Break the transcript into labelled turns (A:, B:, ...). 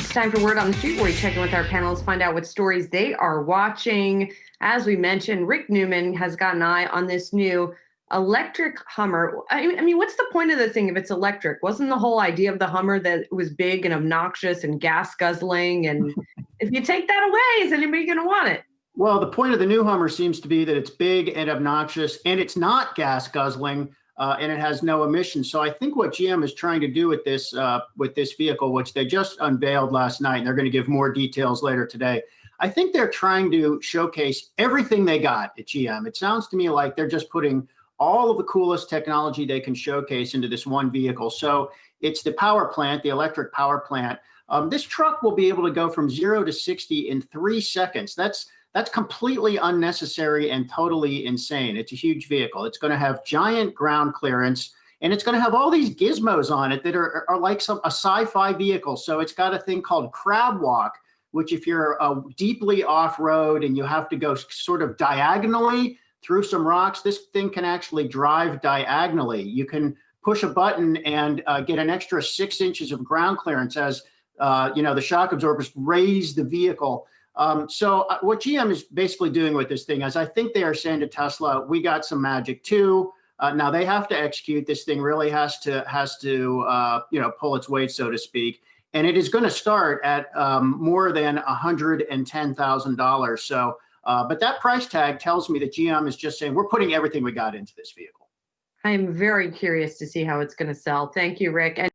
A: It's time for Word on the Street, where we check in with our panelists, find out what stories they are watching. As we mentioned, Rick Newman has got an eye on this new electric Hummer. I mean, what's the point of the thing if it's electric? Wasn't the whole idea of the Hummer that it was big and obnoxious and gas guzzling? And if you take that away, is anybody going to want it?
B: Well, the point of the new Hummer seems to be that it's big and obnoxious, and it's not gas guzzling, and it has no emissions. So I think what GM is trying to do with this vehicle, which they just unveiled last night, and they're going to give more details later today, I think they're trying to showcase everything they got at GM. It sounds to me like they're just putting all of the coolest technology they can showcase into this one vehicle. So it's the power plant, the electric power plant. This truck will be able to go from 0 to 60 in 3 seconds. That's completely unnecessary and totally insane. It's a huge vehicle. It's going to have giant ground clearance, and it's going to have all these gizmos on it that are like a sci-fi vehicle. So it's got a thing called crab walk, which if you're deeply off-road and you have to go sort of diagonally through some rocks, this thing can actually drive diagonally. You can push a button and get an extra 6 inches of ground clearance as the shock absorbers raise the vehicle. So what GM is basically doing with this thing is, I think they are saying to Tesla, we got some magic too. Now they have to execute. This thing really has to pull its weight, so to speak. And it is going to start at more than $110,000. So, but that price tag tells me that GM is just saying, we're putting everything we got into this vehicle.
A: I'm very curious to see how it's going to sell. Thank you, Rick.